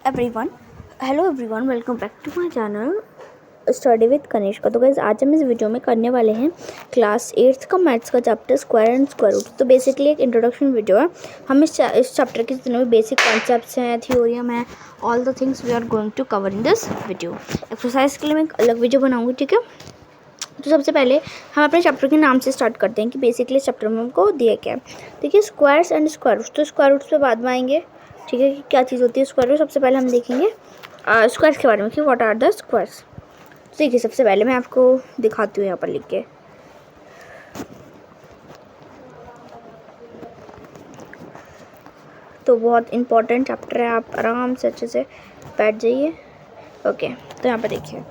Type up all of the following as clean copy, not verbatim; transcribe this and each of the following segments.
Everyone hello everyone welcome back to my channel study with Kanishka. तो guys आज हम इस वीडियो में करने वाले हैं क्लास 8th का मैथ्स का chapter square and square root. तो बेसिकली एक इंट्रोडक्शन वीडियो है। हम इस चैप्टर के जितने भी बेसिक कॉन्सेप्ट्स हैं, थ्योरीम है, all the things we are going to cover in this video. Exercise के लिए मैं एक अलग वीडियो बनाऊँगी, ठीक है। तो सबसे पहले हम अपने चैप्टर के नाम से स्टार्ट करते हैं कि बेसिकली इस चैप्टर में हमको दिया क्या है। देखिए स्क्वायर्स एंड स्क्वायर रूट्स, तो स्क्वायर रूट्स पे बाद में आएंगे, ठीक है, कि क्या चीज़ होती है स्क्वायर रूट। सबसे पहले हम देखेंगे स्क्वायर्स के बारे में कि व्हाट आर द स्क्वायर्स। तो देखिए सबसे पहले मैं आपको दिखाती हूँ यहाँ पर लिख के। तो बहुत इंपॉर्टेंट चैप्टर है, आप आराम से अच्छे से बैठ जाइए। ओके, तो यहाँ पर देखिए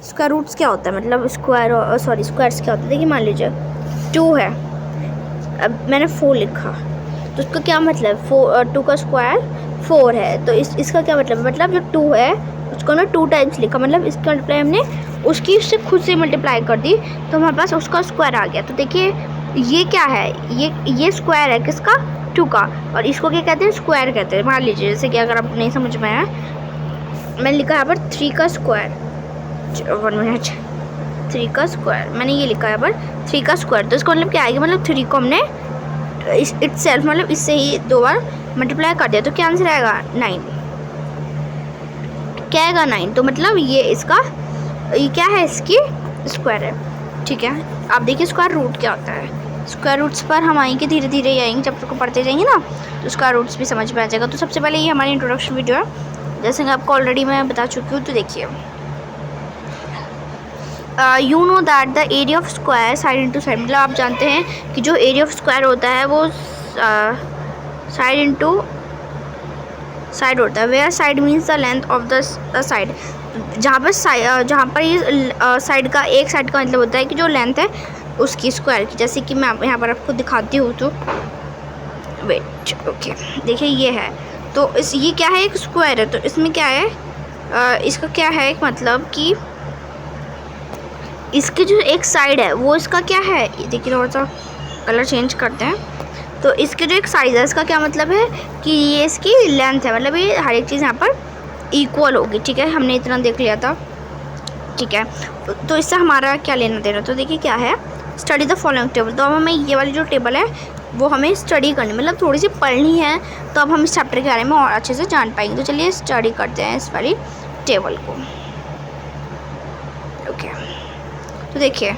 स्क्वायर रूट्स क्या होता है, मतलब स्क्वायर्स क्या होता है। देखिए मान लीजिए 2 है, अब मैंने 4 लिखा, तो इसका क्या मतलब 2 का स्क्वायर 4 है। तो इसका क्या मतलब है, मतलब जो 2 है उसको हमने 2 टाइम्स लिखा, मतलब इसका मल्टीप्लाई हमने उसकी उससे खुद से मल्टीप्लाई कर दी, तो हमारे पास उसका स्क्वायर आ गया। तो देखिए ये क्या है, ये स्क्वायर है किसका, 2 का, और इसको क्या कहते हैं, स्क्वायर कहते हैं। मान लीजिए जैसे कि अगर आप नहीं समझ में आया, मैंने लिखा यहाँ पर 3 का स्क्वायर, 1 मिनट, 3 का स्क्वायर मैंने ये लिखा है यहाँ पर 3 का स्क्वायर। तो इसका मतलब क्या आएगा, मतलब 3 को हमने इटसेल्फ मतलब इससे ही 2 बार मल्टीप्लाई कर दिया, तो क्या आंसर आएगा 9। क्या आएगा 9। तो मतलब ये क्या है, इसकी स्क्वायर है, ठीक है। आप देखिए स्क्वायर रूट क्या होता है। स्क्वायर रूट्स पर हम आएंगे, धीरे धीरे ही आएंगे, चैप्टर को पढ़ते जाएंगे ना, तो स्क्वायर रूट्स भी समझ में आ जाएगा। तो सबसे पहले ये हमारी इंट्रोडक्शन वीडियो है, जैसे कि आपको ऑलरेडी मैं बता चुकी हूँ। तो देखिए you know that the area of square side into side, मतलब आप जानते हैं कि जो एरिया ऑफ स्क्वायर होता है वो साइड इंटू साइड होता है। Where side means the length of the side, जहाँ पर ये साइड का, एक साइड का मतलब होता है कि जो लेंथ है उसकी स्क्वायर की। जैसे कि मैं यहाँ पर आपको दिखाती हूँ, तो वेट, ओके, देखिए ये है, तो ये क्या है, एक स्क्वायर है। तो इसमें क्या है, इसका क्या है एक मतलब कि इसकी जो एक साइड है वो इसका क्या है, ये देखिए थोड़ा सा कलर चेंज करते हैं। तो इसके जो एक साइज़ है इसका क्या मतलब है कि ये इसकी लेंथ है, मतलब ये हर एक चीज़ यहाँ पर इक्वल होगी, ठीक है। हमने इतना देख लिया था, ठीक है। तो इससे हमारा क्या लेना देना, तो देखिए क्या है, स्टडी द फॉलोइंग टेबल। तो अब हमें ये वाली जो टेबल है वो हमें स्टडी करनी, मतलब थोड़ी सी पढ़नी है, तो अब हम इस चैप्टर के बारे में और अच्छे से जान पाएंगे। तो चलिए स्टडी करते हैं इस वाली टेबल को। ओके, तो देखिए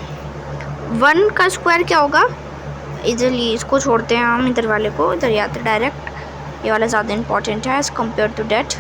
1 का स्क्वायर क्या होगा, इधरली इसको छोड़ते हैं हम, इधर वाले को इधर आते डायरेक्ट, ये वाला ज़्यादा इंपॉर्टेंट है as compare to that.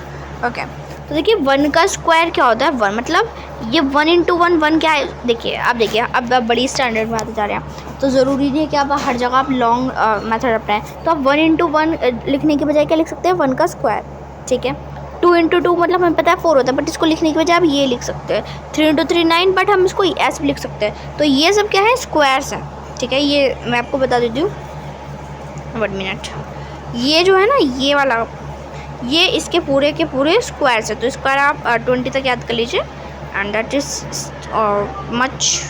Okay, तो देखिए 1 का स्क्वायर क्या होता है, 1 मतलब ये 1 इंटू 1 क्या है। देखिए आप देखिए, अब बड़ी स्टैंडर्ड में आते जा रहे हैं, तो ज़रूरी नहीं है कि आप हर जगह आप लॉन्ग मेथड अपनाएं। तो आप 1 इंटू 1 लिखने के बजाय क्या लिख सकते हैं, 1 का स्क्वायर, ठीक है। 2 इंटू 2 मतलब हमें पता है 4 होता है, बट इसको लिखने के बजाय आप ये लिख सकते हैं। 3 इंटू 3 9, बट हम इसको ऐसे भी लिख सकते हैं। तो ये सब क्या है, स्क्वायर्स हैं, ठीक है। ये मैं आपको बता देती हूँ, 1 मिनट, ये जो है ना ये वाला, ये इसके पूरे के पूरे स्क्वायर्स है। तो स्क्वायर आप 20 तक याद कर लीजिए, and that is much,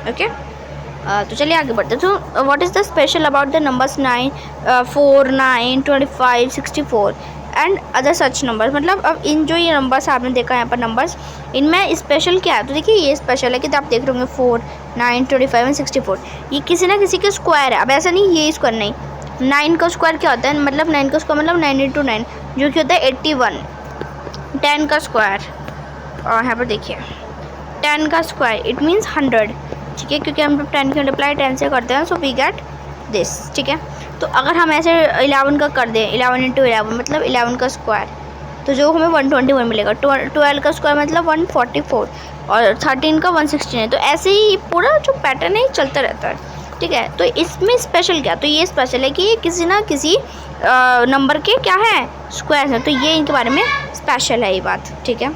okay. तो चलिए आगे बढ़ते हैं। तो what is the special about the numbers 9, 4, 9, 25, 64 and other such numbers, मतलब अब इन जो ये नंबर्स आपने देखा यहाँ पर नंबर्स, इनमें स्पेशल क्या है। तो देखिए ये स्पेशल है कि आप देख रहे होंगे 4, 9, 25 एंड 64, ये किसी ना किसी के स्क्वायर है। अब ऐसा नहीं ये स्क्वायर नहीं, 9 का स्क्वायर क्या होता है, मतलब 9 का स्क्वायर मतलब 9 इंटू 9 जो कि होता है 81। 10 का स्क्वायर, और यहाँ पर देखिए 10 का स्क्वायर इट मीन्स 100, ठीक है, क्योंकि हम 10 की मल्टीप्लाई 10 से करते हैं, सो वी गेट दिस, ठीक है। तो अगर हम ऐसे 11 का कर दें, 11 इंटू 11 मतलब 11 का स्क्वायर, तो जो हमें 121 मिलेगा। 12 का स्क्वायर मतलब 144, और 13 का 116 है। तो ऐसे ही पूरा जो पैटर्न है चलता रहता है, ठीक है। तो इसमें स्पेशल क्या, तो ये स्पेशल है कि ये किसी ना किसी नंबर के क्या है, स्क्वायर है। तो ये इनके बारे में स्पेशल है ये बात, ठीक है।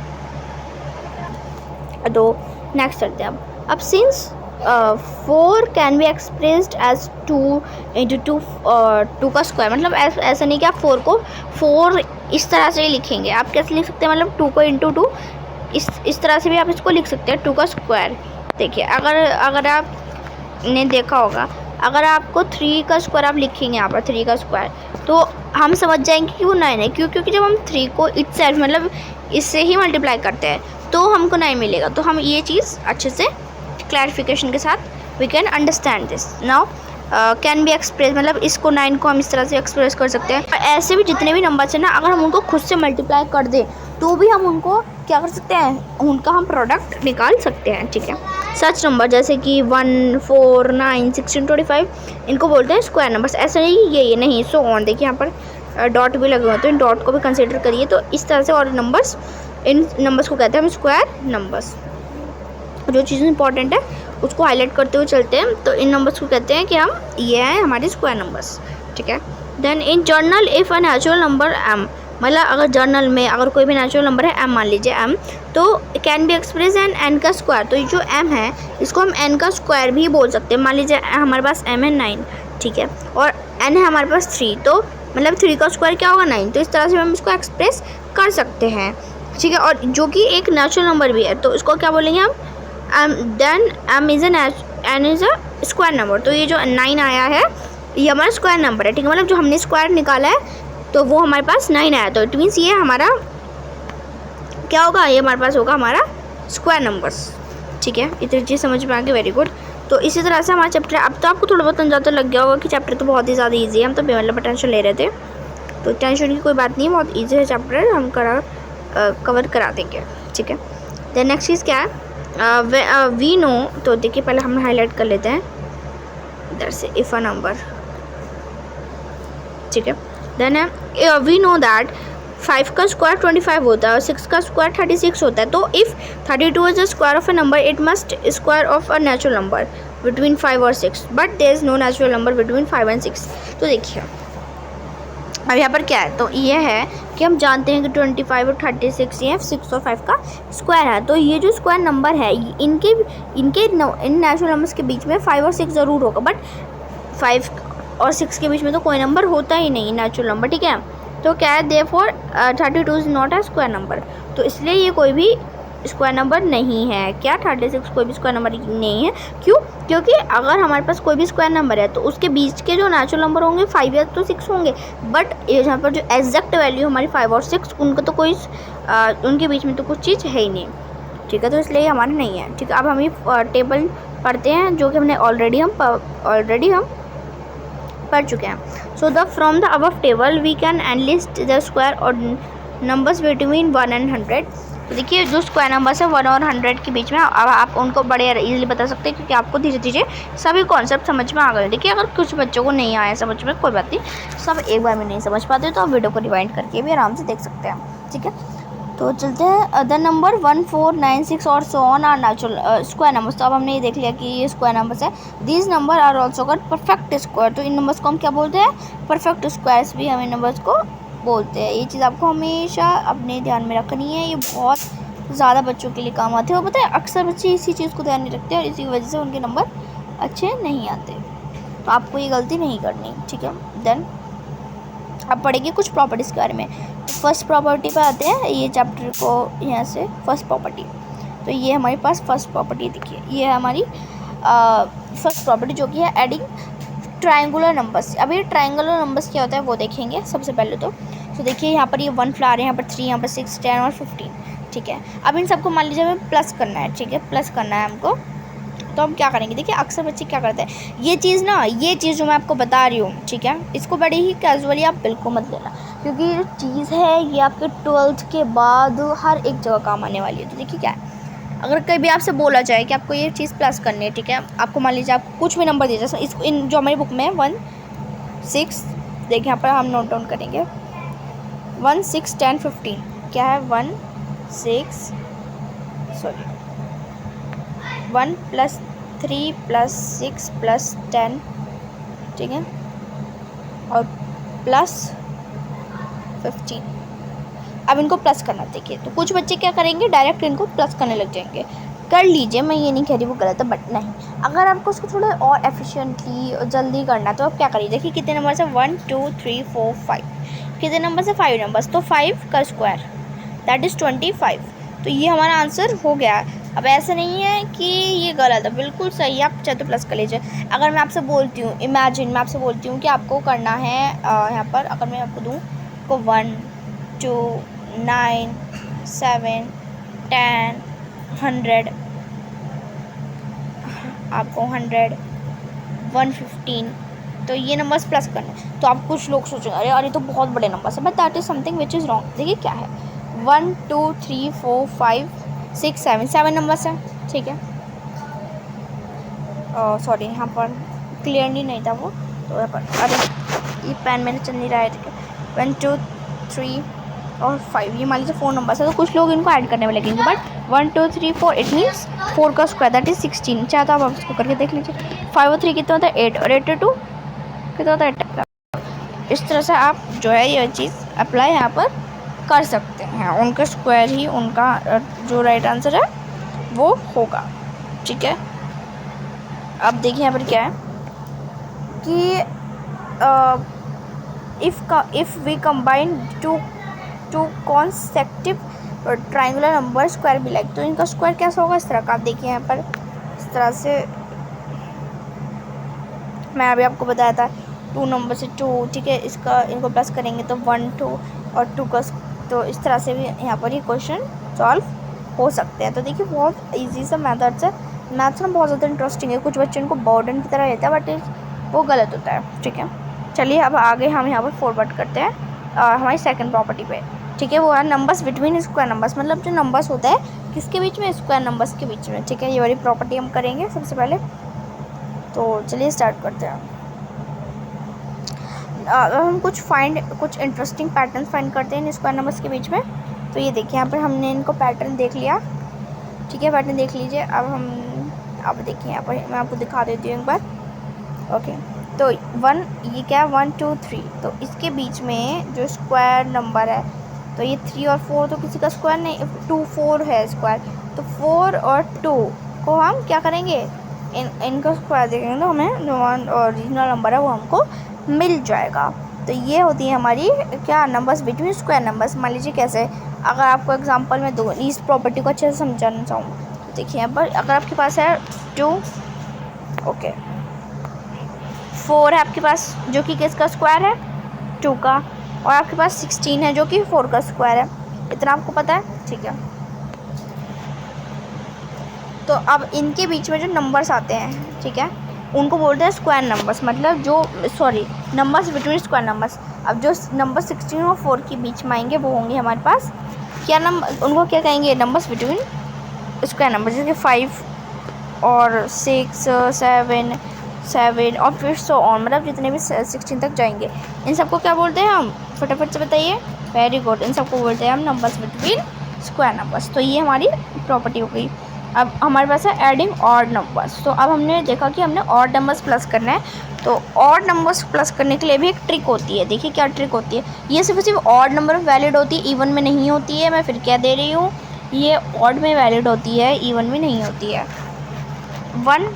तो नेक्स्ट करते हैं अब since 4 can be expressed as 2 into 2 का स्क्वायर, मतलब ऐसा नहीं कि आप 4 को 4 इस तरह से ही लिखेंगे। आप कैसे लिख सकते हैं, मतलब 2 को इंटू 2 इस तरह से भी आप इसको लिख सकते हैं, 2 का स्क्वायर। देखिए अगर आपने देखा होगा, अगर आपको 3 का स्क्वायर आप लिखेंगे यहाँ पर 3 का स्क्वायर, तो हम समझ जाएंगे कि वो 9 है। क्यों? क्योंकि जब हम 3 को इटसेल्फ मतलब इससे ही मल्टीप्लाई करते हैं तो हमको 9 मिलेगा। तो हम ये चीज़ अच्छे से क्लैरिफिकेशन के साथ we can understand this. Now can be express, मतलब इसको 9 को हम इस तरह से एक्सप्रेस कर सकते हैं। ऐसे भी जितने भी नंबर्स हैं ना, अगर हम उनको खुद से मल्टीप्लाई कर दें तो भी हम उनको क्या कर सकते हैं, उनका हम प्रोडक्ट निकाल सकते हैं। ठीक है, सच नंबर जैसे कि 1, 4, 9, 16, 25 इनको बोलते हैं स्क्वायर नंबर्स। ऐसा नहीं ये नहीं, सो ऑन। देखिए यहाँ पर डॉट भी लगे हुए हैं तो इन डॉट को भी कंसिडर करिए। तो इस तरह से, और नंबर्स, इन नंबर्स को कहते हैं हम स्क्वायर नंबर्स। जो चीज़ इंपॉर्टेंट है उसको हाईलाइट करते हुए चलते हैं। तो इन नंबर्स को कहते हैं कि हम ये हैं हमारे स्क्वायर नंबर्स। ठीक है, then in general if a natural number m, मतलब अगर जर्नल में अगर कोई भी नेचुरल नंबर है m, मान लीजिए m, तो can be express an n का स्क्वायर। तो ये जो m है इसको हम n का स्क्वायर भी बोल सकते हैं। मान लीजिए हमारे पास m है 9, ठीक है, और n है हमारे पास 3, तो मतलब 3 का स्क्वायर क्या होगा 9। तो इस तरह से हम इसको एक्सप्रेस कर सकते हैं। ठीक है, और जो कि एक नेचुरल नंबर भी है तो इसको क्या बोलेंगे हम, then m is n is a square number. तो ये जो 9 आया है ये हमारा स्क्वायर नंबर है। ठीक है, मतलब जो हमने स्क्वायर निकाला है तो वो हमारे पास 9 आया, तो इट मीन्स ये हमारा क्या होगा, ये हमारे पास होगा हमारा स्क्वायर नंबर्स। ठीक है, इतनी चीज़ समझ में आ गई, वेरी गुड। तो इसी तरह से हमारा चैप्टर, अब तो आपको थोड़ा बहुत अंदाजा लग गया होगा कि चैप्टर तो बहुत ही ज़्यादा ईजी है। हम तो बेमतलब टेंशन ले रहे थे, तो टेंशन की कोई बात नहीं, बहुत ईजी है चैप्टर, हम कवर करा देंगे। ठीक है, देन नेक्स्ट चीज़ क्या है, वी नो। तो देखिए पहले हम हाईलाइट कर लेते हैं इधर से, इफ़ अ नंबर। ठीक है, देन वी नो दैट 5 का स्क्वायर 25 होता है और 6 का स्क्वायर 36 होता है। तो if 32 is the square of a number it must square of a natural number between 5 और 6, but there is no natural number between 5 and 6। तो देखिए अब यहाँ पर क्या है, तो ये है कि हम जानते हैं कि 25 और 36 ये 6 और 5 का स्क्वायर है। तो ये जो स्क्वायर नंबर है इन नेचुरल नंबर्स के बीच में 5 और 6 ज़रूर होगा, बट 5 और 6 के बीच में तो कोई नंबर होता ही नहीं नेचुरल नंबर। ठीक है, तो क्या है, therefore 32 is not a square number. तो इसलिए ये कोई भी स्क्वायर नंबर नहीं है। क्या 36 कोई भी स्क्वायर नंबर नहीं है? क्यों? क्योंकि अगर हमारे पास कोई भी स्क्वायर नंबर है तो उसके बीच के जो नेचुरल नंबर होंगे 5 या तो 6 होंगे, बट यहाँ पर जो एग्जैक्ट वैल्यू हमारी 5 और 6 उनको तो कोई उनके बीच में तो कुछ चीज़ है ही नहीं। ठीक है, तो इसलिए हमारे नहीं है। ठीक है, अब हम ये टेबल पढ़ते हैं जो कि हमने ऑलरेडी हम पढ़ चुके हैं। So the from the above table we can enlist the square और नंबर्स बिटवीन 1 and 100। तो देखिए जो स्क्वायर नंबर्स है 1 और 100 के बीच में, अब आप उनको बड़े इजीली बता सकते हैं क्योंकि आपको धीरे धीरे सभी कॉन्सेप्ट समझ में आ गए। देखिए अगर कुछ बच्चों को नहीं आया समझ में, कोई बात नहीं, सब एक बार में नहीं समझ पाते तो आप वीडियो को रिवाइंड करके भी आराम से देख सकते हैं। ठीक है, तो चलते हैं अदर नंबर 1, 4, 9, 6 और so on are natural square numbers. तो अब हमने ये देख लिया कि ये स्क्वायर नंबर्स है। These number are also called perfect square. तो इन नंबर्स को हम क्या बोलते हैं? परफेक्ट स्क्वायर्स भी हम इन नंबर्स को बोलते हैं। ये चीज़ आपको हमेशा अपने ध्यान में रखनी है, ये बहुत ज़्यादा बच्चों के लिए काम आते हैं। और पता है अक्सर बच्चे इसी चीज़ को ध्यान नहीं रखते और इसी वजह से उनके नंबर अच्छे नहीं आते। तो आपको ये गलती नहीं करनी। ठीक है, देन अब पढ़ेंगे कुछ प्रॉपर्टीज़ के बारे में। फर्स्ट प्रॉपर्टी पे आते हैं, ये चैप्टर को यहाँ से फर्स्ट प्रॉपर्टी। तो ये हमारे पास फर्स्ट प्रॉपर्टी देखिए, ये है हमारी फर्स्ट प्रॉपर्टी जो कि है एडिंग ट्रायंगुलर नंबर्स। अब ये ट्रायंगुलर नंबर्स क्या होता है वो देखेंगे सबसे पहले। तो देखिए यहाँ पर ये 1 फ्लावर है, यहाँ पर 3, यहाँ पर 6, 10 और 15। ठीक है, अब इन सबको मान लीजिए हमें प्लस करना है। ठीक है, प्लस करना है हमको, तो हम क्या करेंगे? देखिए अक्सर बच्चे क्या करते हैं, ये चीज़ जो मैं आपको बता रही हूँ, ठीक है, इसको बड़े ही कैजुअली आप बिल्कुल मत लेना, क्योंकि ये चीज़ है ये आपके 12th के बाद हर एक जगह काम आने वाली है। तो देखिए क्या है, अगर कभी आपसे बोला जाए कि आपको ये चीज़ प्लस करनी है, ठीक है, आपको मान लीजिए आपको कुछ भी नंबर दिया जाए, इसको इन जो हमारी बुक में है 1, 6, देखिए यहाँ पर हम नोट डाउन करेंगे 1, 6, 10, 15। क्या है 1 + 3 + 6 + 10, ठीक है, और प्लस 15। अब इनको प्लस करना देखिए, तो कुछ बच्चे क्या करेंगे डायरेक्ट इनको प्लस करने लग जाएंगे। कर लीजिए, मैं ये नहीं कह रही वो गलत है, बट नहीं, अगर आपको उसको थोड़ा और एफिशिएंटली और जल्दी करना है तो आप क्या करिए, देखिए कितने नंबर से 1, 2, 3, 4, 5, कितने नंबर से 5 नंबर्स, तो 5 का स्क्वायर दैट इज़ 25। तो ये हमारा आंसर हो गया। अब ऐसा नहीं है कि ये गलत है, बिल्कुल सही है, आप चाहे तो प्लस कर लीजिए। अगर मैं आपसे बोलती हूँ, इमेजिन मैं आपसे बोलती हूँ कि आपको करना है यहाँ पर, अगर मैं आपको दूँ को 1 2 9 7 10 100, आपको 100 115, तो ये नंबर्स प्लस करने। तो आप कुछ लोग सोचेंगे अरे यार ये तो बहुत बड़े नंबर्स है, but that is something which is wrong. देखिए क्या है, 1 2 3 4 5 6 7 नंबर्स हैं, ठीक है। सॉरी यहाँ पर क्लियरली नहीं था वो, तो यहाँ पर अरे ये पेन मैंने चल नहीं रहा है, ठीक है। 1 2 3 और 5, ये मान लीजिए 4 नंबर्स है, तो कुछ लोग इनको ऐड करने में लगेंगे, बट 1 2 3 4 इट मीन्स 4 का स्क्वायर दैट इज 16। चाहे तो आप इसको करके देख लीजिए। 5 और 3 कितना होता है 8, और 8 और 2 कितना होता है 10। इस तरह से आप जो है ये चीज़ अप्लाई यहाँ पर कर सकते हैं, उनका स्क्वायर ही उनका जो राइट आंसर है वो होगा, ठीक है। अब देखिए यहाँ पर क्या है कि if we combine two consecutive triangular number square भी लाइक, तो इनका स्क्वायर कैसा होगा, इस तरह का। आप देखिए यहाँ पर इस तरह से मैं अभी आपको बताया था 2 नंबर से 2, ठीक है, इसका इनको प्लस करेंगे तो 1 2 और 2 का, तो इस तरह से भी यहाँ पर ये क्वेश्चन सॉल्व हो सकते हैं। तो देखिए बहुत इजी सा मैथड्स है। मैथ्स ना बहुत ज़्यादा इंटरेस्टिंग है, कुछ बच्चे इनको बर्डन की तरह रहता है, बट वो गलत होता है, ठीक है। चलिए अब आगे हम यहाँ पर फॉरवर्ड करते हैं हमारी सेकंड प्रॉपर्टी पे, ठीक है। वो है नंबर्स बिटवीन स्क्वायर नंबर्स, मतलब जो नंबर्स होता है किसके बीच में, स्क्वायर नंबर्स के बीच में, ठीक है। ये वाली प्रॉपर्टी हम करेंगे सबसे पहले, तो चलिए स्टार्ट करते हैं। हम कुछ इंटरेस्टिंग पैटर्न फाइंड करते हैं इन स्क्वायर नंबर्स के बीच में। तो ये देखिए यहाँ पर हमने इनको पैटर्न देख लिया, ठीक है, पैटर्न देख लीजिए। अब देखिए यहाँ पर मैं आपको दिखा देती हूँ एक बार, ओके। तो 1 ये क्या है 1 2 3, तो इसके बीच में जो स्क्वायर नंबर है, तो ये 3 और 4 तो किसी का स्क्वायर नहीं, 2 4 है स्क्वायर, तो 4 और 2 को हम क्या करेंगे, इनका स्क्वायर देखेंगे तो हमें जो ओरिजिनल नंबर है वो हमको मिल जाएगा। तो ये होती है हमारी क्या, नंबर्स बिटवीन स्क्वायर नंबर्स। मान लीजिए कैसे, अगर आपको एग्जांपल में दो इस प्रॉपर्टी को अच्छे से समझाना चाहूँ, तो देखिए यहाँ पर अगर आपके पास है 2, ओके, 4 है आपके पास जो कि किसका स्क्वायर है 2 का, और आपके पास 16 है जो कि 4 का स्क्वायर है, इतना आपको पता है, ठीक है। तो अब इनके बीच में जो नंबर्स आते हैं, ठीक है, उनको बोलते हैं स्क्वायर नंबर्स, मतलब जो नंबर्स बिटवीन स्क्वायर नंबर्स। अब जो नंबर 16 और 4 के बीच में आएंगे वो होंगे हमारे पास क्या नंबर, उनको क्या कहेंगे, नंबर्स बिटवीन स्क्वायर नंबर, जैसे 5 और 6 7 7 और फिर सो ऑन, मतलब जितने भी 16 तक जाएंगे, इन सबको क्या बोलते हैं हम, फटाफट से बताइए। वेरी गुड, इन सबको बोलते हैं हम नंबर्स बिटवीन स्क्वायर नंबर्स। तो ये हमारी प्रॉपर्टी हो गई। अब हमारे पास है एडिंग ऑड नंबर्स। तो अब हमने देखा कि हमने ऑड नंबर्स प्लस करना है, तो ऑड नंबर्स प्लस करने के लिए भी एक ट्रिक होती है। देखिए क्या ट्रिक होती है, ये सिर्फ ऑड नंबर में वैलिड होती है, इवन में नहीं होती है। मैं फिर क्या दे रही हूँ, ये ऑड में वैलिड होती है, इवन में नहीं होती है। 1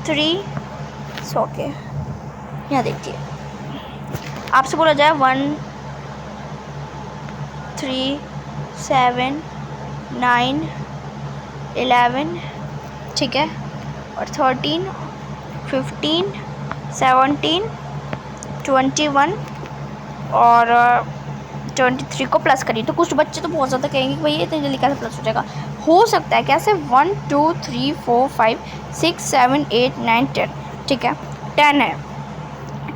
3 ओके, यहाँ देखिए आपसे बोला जाए 1 3 7 9 11, ठीक है, और 13 15 17 21 और 23 को प्लस करिए। तो कुछ बच्चे तो बहुत ज़्यादा कहेंगे कि भैया इतनी जल्दी कैसे प्लस हो जाएगा। हो सकता है कैसे, 1 2 3 4 5 6 7 8 9 10, ठीक है, 10 है,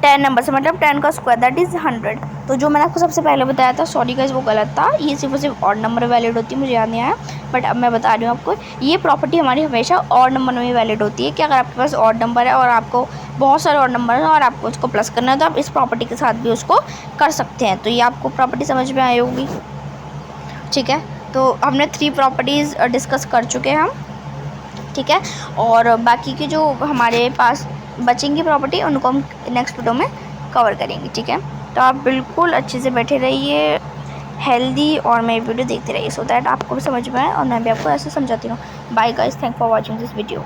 10 नंबर से मतलब 10 का स्क्वायर दैट इज़ 100। तो जो मैंने आपको सबसे पहले बताया था, सॉरी गाइस वो गलत था, ये सिर्फ ऑड नंबर वैलिड होती है, मुझे याद नहीं आया, बट अब मैं बता रही हूँ आपको। ये प्रॉपर्टी हमारी हमेशा ऑड नंबर में वैलिड होती है कि अगर आपके पास ऑड नंबर है और आपको बहुत सारे ऑड नंबर हैं और आपको उसको प्लस करना है, तो आप इस प्रॉपर्टी के साथ भी उसको कर सकते हैं। तो ये आपको प्रॉपर्टी समझ में आई होगी, ठीक है। तो हमने 3 प्रॉपर्टीज़ डिस्कस कर चुके हैं हम, ठीक है, और बाकी की जो हमारे पास बचेंगी प्रॉपर्टी उनको हम नेक्स्ट वीडियो में कवर करेंगे, ठीक है। तो आप बिल्कुल अच्छे से बैठे रहिए, हेल्दी, और मेरी वीडियो देखते रहिए, सो दैट आपको भी समझ में आए और मैं भी आपको ऐसे समझाती हूँ। Bye guys, thank for watching this video.